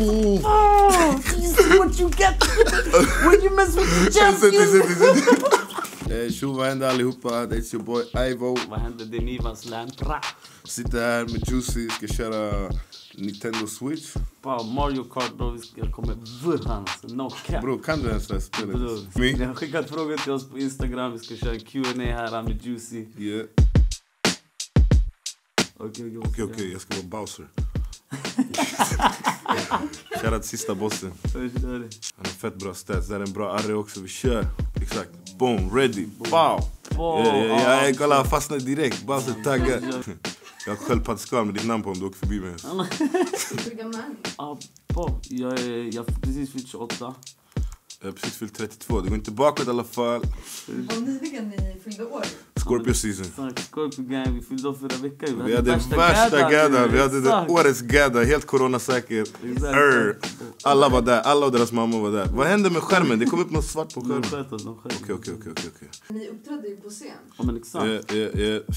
You see what you get when you mess with the champion. Tjo, vad händer allihopa? It's your boy Ivo. Vad händer? Det är Nivas land. Sitter här med Juicy, ska köra Nintendo Switch. Mario Kart, bro, jag kommer vurran. No cap. Bro, kan du ens det här spelet? Ni har skickat frågor till oss på Instagram. Vi ska köra en Q&A här med Juicy. Yeah. Okej, jag ska vara Bowser. Kära till sista bossen. Han har fett bra stats. Det är en bra arre också. Vi kör. Exakt. Boom, ready. Wow. Jag kollar fastnade direkt. Bowser taggar. Jag har sköldpaddsskal med ditt namn på om du åker förbi mig. Hur gammal är ni? Jag precis fyllt 28. Jag har precis fyllt 32. Det går inte bakåt i alla fall. Vad nyligen ni fyllde år? Scorpio season. Scorpio gang, vi fyllde av förra veckan. Vi hade värsta gaddan. Vi hade årets gadda. Helt coronasäker. Alla var där. Alla och deras mamma var där. Vad hände med skärmen? Det kom upp något svart på skärmen. Okej. Ni uppträdde ju på scen. Ja, men exakt.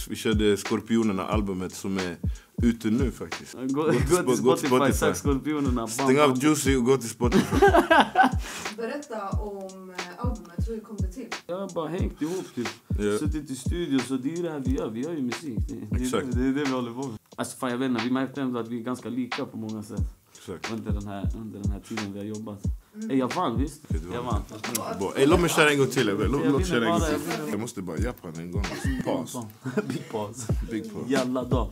Vi körde Skorpionerna, albumet som är ute nu faktiskt. Gå till Spotify, sök Skorpionerna. Stäng av Juicy och gå till Spotify. Berätta om albumet, hur kom det till? Jag har bara hängt ihop typ. Suttit i studio, så det är det här vi gör. Vi gör ju musik. Det är det vi håller på med. Alltså fan, jag vet inte, vi märkte ändå att vi är ganska lika på många sätt. Under den här tiden vi har jobbat. Jag vann, visst? Jag vann. Låt mig köra en gång till. Jag måste bara jappa en gång. Paus. Big pause. Jävla dag.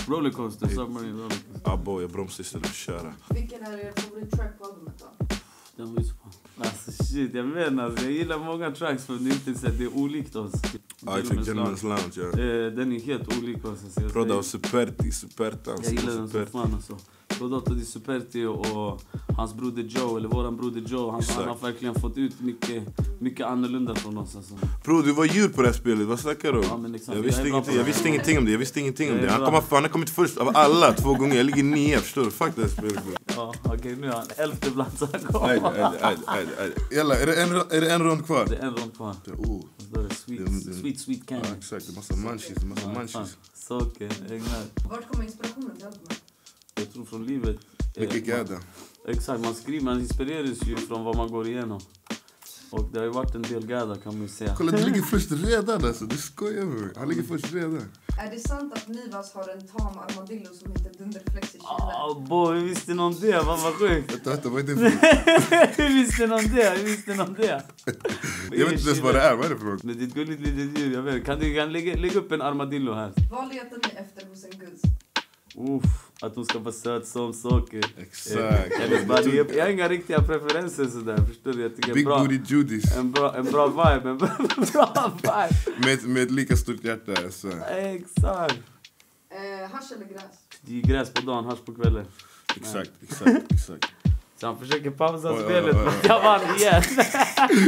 Rollercoaster, Submarine Rollercoaster. Abbo, jag bromsar istället för att köra. Vilken är er favorittrack på albumet då? Den var ju så fan. Alltså shit, jag menar, jag gillar många tracks för det är olikt oss. Gentleman's Lounge, ja. Den är helt olik oss. Proda och Supertans. Jag gillar den så fan alltså. Prodotto di Superti och hans broder Joe, eller våran broder Joe, han har verkligen fått ut mycket annorlunda från oss alltså. Bro, du var djur på det här spelet, vad snackar du? Ja, men exakt, jag visste ingenting om det. Han har kommit först av alla 2 gånger, jag ligger 9, förstår du? Fuck det här spelet. Ja, okej, nu är han 11:e plats. Jalla, är det en rond kvar? Det är en rond kvar. Sweet candy. Ja, exakt, det är massa munchies. Socker, exakt. Vart kommer inspirationen till albumet? Jag tror från livet. Mycket gadda. Exakt, man inspireras ju från vad man går igenom. Och det har ju varit en del gadda, kan man ju säga. Kolla, du ligger först redan alltså, du skojar med mig. Han ligger först redan. Är det sant att Nivas har en tam armadillo som heter Dunderflex i Chile? Boy, hur visste någon det? Vad sjukt. Vänta, vad är det för? Hur visste någon det? Jag vet inte ens vad det är, vad är det för något? Men det är ett gulligt litet djur, jag vet. Kan du lägga upp en armadillo här? Vad letar ni efter hos en guzz? Att hon ska vara söt som socker. Exakt. Jag har inga riktiga preferenser sådär, förstår du? Jag tycker Big booty Judis. En bra vibe, Med ett lika stort hjärta. Så. Exakt. Hasch eller gräs? Det är gräs på dagen, hasch på kvällen. Exakt. Så han försöker pausa spelet, men jag vann igen.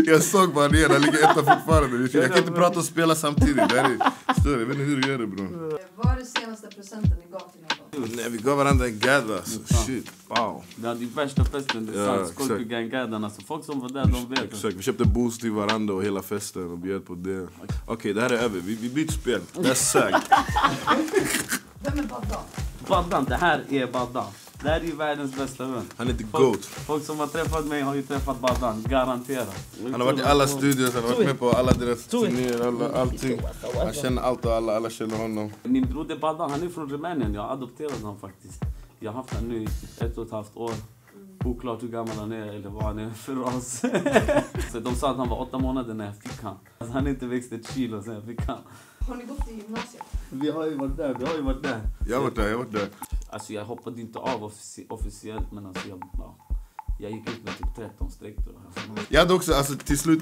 Jag såg bara det, han ligger etta fortfarande. Jag kan inte prata och spela samtidigt. Det är större, jag vet inte hur du gör det, bro. Vad är det senaste presenten ni gav till någon? Nej, vi gav varandra en gadda, så shit, wow. Det hade ju värsta festen, det är sant. Skorpio gaddan, alltså folk som var där, de vet. Exakt, vi köpte boost till varandra och hela festen och bjöd på det. Okej, det här är över, vi byter spel. Det är säkert. Vem är Baddan? Baddan, det här är Baddan. Det här är ju världens bästa vän. Han är the GOAT. Folk som har träffat mig har ju träffat Baddan, garanterat. Han har varit i alla studios, han har varit med på alla deras turnéer, allting. Han känner allt och alla känner honom. Min broder Baddan, han är från Rumänien. Jag har adopterat honom faktiskt. Jag har haft honom nu i 1,5 år. Oklart hur gammal han är eller vad han är för ras. Så de sa att han var 8 månader när jag fick han. Alltså, han inte växte 1 kilo sen jag fick han. Har ni gått i gymnasiet? Vi har ju varit där. Jag har varit där. Alltså jag hoppade inte av officiellt, men alltså jag gick ut med typ 13 streck då. Jag hade också, alltså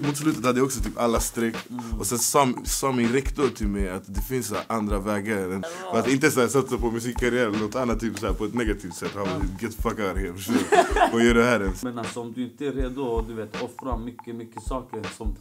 mot slutet hade jag också typ alla streck. Och sen sa min rektor till mig att det finns andra vägar. Att inte så här satsa på musikkarriär eller något annat typ så här, på ett negativt sätt. Get fuck out here, förstår du? Vad gör det här ens? Men alltså om du inte är redo och du vet offra mycket saker som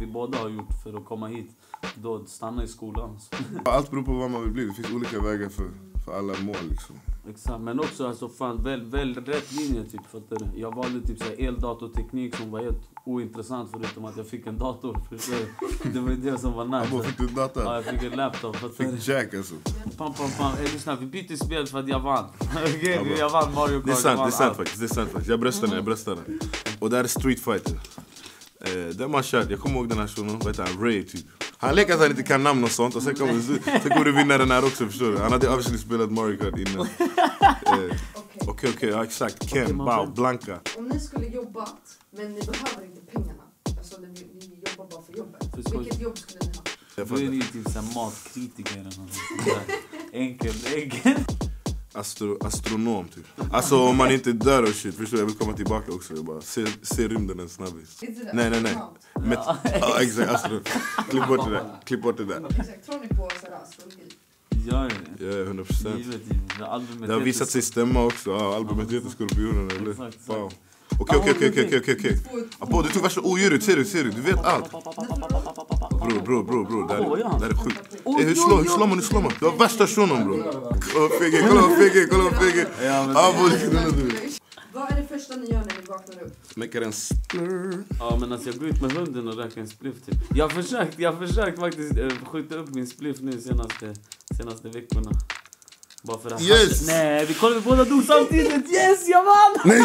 vi båda har gjort för att komma hit, då stanna i skolan. Allt beror på vad man vill bli, det finns olika vägar för för alla mål liksom. Exakt, men också alltså fan väl rätt linje typ, fattar du? Jag valde typ såhär eldatorteknik som var helt ointressant förutom att jag fick en dator, förstår du? Det var det som var nice. Vad fick du en dator? Ja, jag fick en laptop, fattar du? Fick Jack alltså. Pam, lyssna, vi bytte spel för att jag vann. Okej, jag vann Mario Kart. Det är sant faktiskt, Jag bröstar den. Och där är Street Fighter. Den man kört, jag kommer ihåg den här shunon, vad heter han? Ray typ. Han leker att han inte kan namn och sånt och sen kommer du vinna den här också, förstår du? Han hade obviously spelat Mario Kart innan. Okej, ja, exakt. Ken, Bao, Blanca. Om ni skulle jobbat, men ni behöver inte pengarna. Alltså ni jobbar bara för jobbet. Vilket jobb skulle ni ha? Då är ni typ såhär matkritiker eller något. Enkel. Astronom typ. Alltså om man inte dör och shit, förstår jag vill komma tillbaka också. Jag bara se rymden en snabbis. Nej. Ja, exakt, astronom. Klipp bort det där. Exakt, tror ni på astrologi? Ja, 100%. Det har visat sig stämma också. Ja, albumet heter Skorpionen, eller? Wow. Okej. Apo, du tog värsta odjuret, ser du? Du vet allt. Bro, det är sjukt. Hur slår man? Du har värsta shunon, bro. Kolla vad fege. Vad är det första ni gör när ni vaknar upp? Smäcker en splur. Ja, men alltså jag går ut med hunden och röker en spliff typ. Jag har försökt faktiskt skjuta upp min spliff nu senaste veckorna. Bara för att nej, vi kollade båda dog samtidigt. Yes, jag vann! Nej.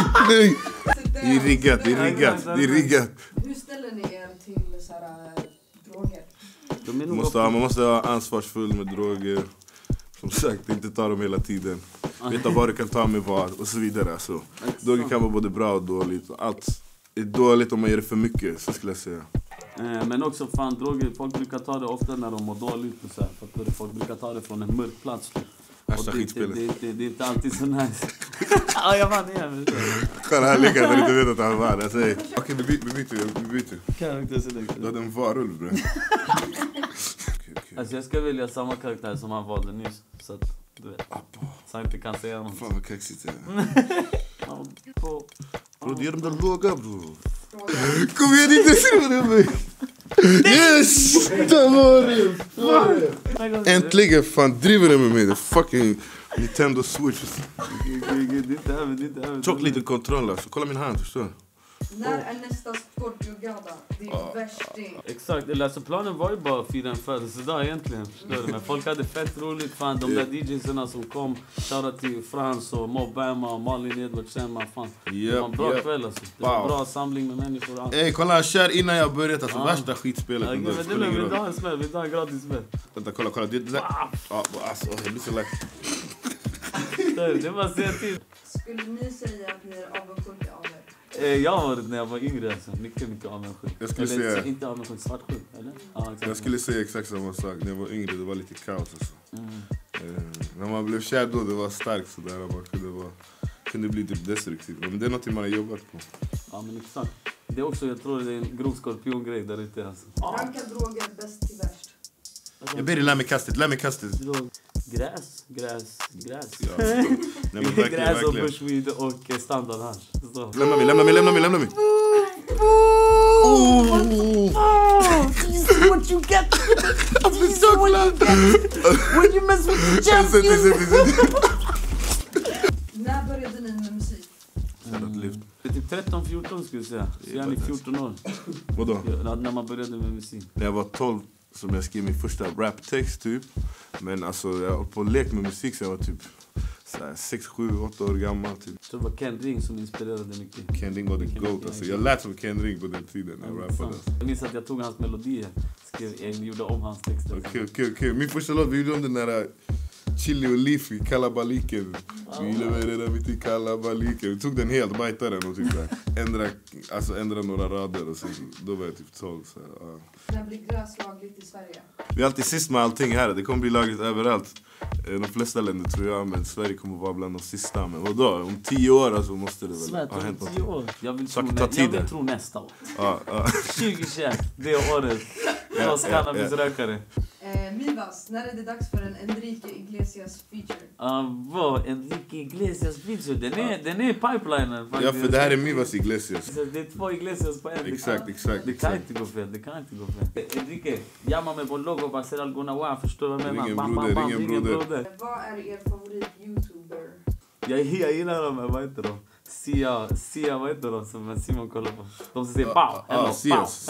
Det är riggat. Hur ställer ni er till så här droger? Man måste ha ansvarsfull med droger. Som sagt, inte ta dem hela tiden. Veta vad du kan ta med vad och så vidare. Alltså. Droger kan vara både bra och dåligt. Allt är dåligt om man gör det för mycket, så skulle jag säga. Men också fan, droger, folk brukar ta det ofta när de mår dåligt och så här, för folk brukar ta det från en mörk plats. Värsta skitspelet. Det är inte alltid så nice. Ja, jag vann igen. Kolla här lika att han inte vet att han vann. Okej, vi byter. Karaktär. Du hade en varulv, bro. Alltså jag ska välja samma karaktär som han valde nyss. Så att, du vet. Så han inte kan säga något. Fan vad kaxigt det är. Bro, det är de där låga, bro. Kom igen, inte se det mig. Yes! Det var det. Äntligen, fan, driver det med mig. Det fucking Nintendo Switch. Tjock liten kontroll, alltså. Kolla min hand, förstår du? När är nästa Scorpio-gala? Det är värsting. Exakt, alltså planen var ju bara att fira en födelsedag egentligen. Men folk hade fett roligt, fan. De där DJsarna som kom, shoutout till Frans och Mobama och Malin Edward Känma, fan. Det var en bra kväll alltså. Det var en bra samling med människor. Ey, kolla, kör innan jag börjat, alltså värsta skitspelet. Vi vill ha en smäll, vi vill ha en gratis smäll. Vänta, kolla. Det där. Alltså, det blir så lätt. Det var att säga till. Skulle ni säga att ni är avundsjuka av er? Jag har varit när jag var yngre, alltså. Mycket avundsjuk. Jag skulle säga inte avundsjuk, svartsjuk, eller? Ja, jag skulle säga exakt samma sak. När jag var yngre, det var lite kaos alltså. När man blev kär då, det var starkt sådär. Man kunde bli typ destruktiv. Men det är något man har jobbat på. Ja, men exakt. Det är också, jag tror det är en grov skorpiongrej där ute alltså. Ranka droger bäst till värst. Jag ber dig, lär mig kastet. Gräs. Ja, nej, men verkligen, gräs och bushweed och standard hash. Lämna mig. This is what you get. This is what you get when you mess with the champion. När började ni med musik? Det är typ 13-14 skulle jag säga. Så jag är 14 år. Vadå? När man började med musik. När jag var 12 som jag skrev min första raptext typ. Men alltså jag har på lek med musik så jag var typ 6, 7, 8 år gammal typ. Så det var Ken Ring som inspirerade mycket. Ken Ring var the GOAT alltså. Jag lät som Ken Ring på den tiden när jag rappade. Jag minns att jag tog hans melodier. Gjorde om hans texter. Okej. Min första låt, vi gjorde om den där Chili och Leafy, Kalabaliken. Vi levererade mitt i Kalabaliken. Vi tog den helt, bajtade den och typ ändra några rader och sen, då var jag typ 12 så här. När blir gräs lagligt i Sverige? Vi är alltid sist med allting här. Det kommer bli lagligt överallt. De flesta länder tror jag, men Sverige kommer vara bland de sista. Men vadå? Om 10 år alltså måste det väl ha hänt något. 10 år? Jag vill tro nästa år. Ja. 2021, det året. Jag ska cannabisrökare. Mivas, när är det dags för en Enrique Iglesias feature? Vad? Enrique Iglesias feature? Den är i pipelinen. Ja, för det här är Mivas Iglesias. Det är 2 Iglesias på en. Exakt. Det kan inte gå fel. Enrique, llama mig på logo para hacer alguna guay. Förstår vad jag menar? Ringen broder. Vad är er favorit-youtuber? Jag gillar dem, vad heter de? Sia, vad heter de som Simon kollar på? De som säger pow, Sias.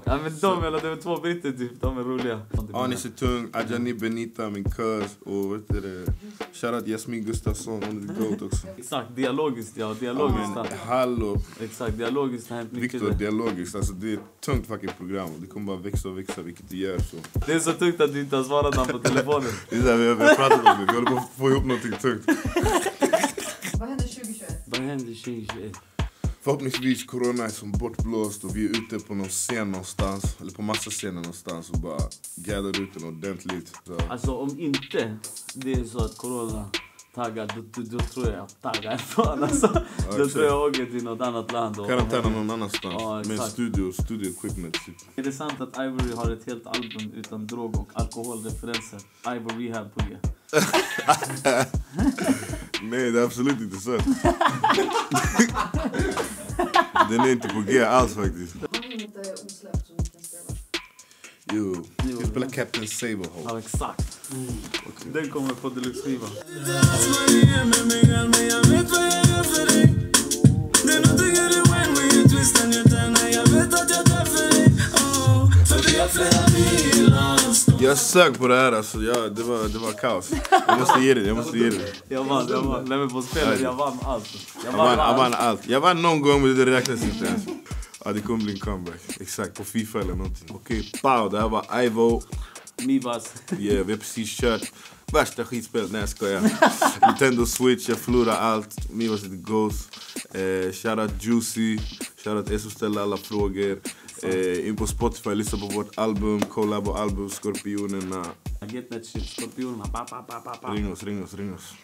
Ja men de, eller det är 2 britter typ, de är roliga. Anis är tung, Ajani Benita, min cuz. Och vet du det? Shoutout Jasmin Gustafsson, hon är GOAT också. Exakt, dialogiskt. Hallå. Exakt, dialogiskt har hänt mycket. Viktor, dialogiskt, alltså det är ett tungt fucking program. Det kommer bara växa och växa, vilket det gör så. Det är så tungt att du inte har svarat namn på telefonen. Det är där vi har pratat om det, vi håller på att få ihop någonting tungt. Vad händer 2021? Förhoppningsvis corona är som bortblåst och vi är ute på någon scen någonstans, eller på massa scener någonstans och bara gaddar ut den ordentligt. Så. Alltså om inte det är så att corona taggar, då tror jag taggar fan alltså. Då tror jag åker till något annat land. Karantäna någon annanstans, ja, med studio equipment typ. Är det sant att Ivory har ett helt album utan drog- och alkoholreferenser? Ivory Rehab på G. Nej, det är absolut inte sant. Den är inte på G alls faktiskt. Vad är inte osläppt som ni kan spela? Jo, vi spelar Captain Saberhawk. Ja, exakt. Den kommer på deluxe-skiva. Jag sög på det här alltså, det var kaos. Jag måste ge det. Jag vann. Nej men på spelet, jag vann allt. Jag vann allt. Jag vann någon gång men det räknas inte ens. Ja, det kommer bli en comeback. Exakt, på FIFA eller någonting. Okej, det här var Ivo. Mivas. Yeah, vi har precis kört värsta skitspelet. Nej, jag skojar. Nintendo Switch, jag förlorar allt. Mivas heter Ghost. Shoutout Juicy. Shoutout er som ställer alla frågor. In på Spotify, lyssna på vårt album, collabo-album, Skorpionerna. Get that shit, Skorpionerna. Ring oss.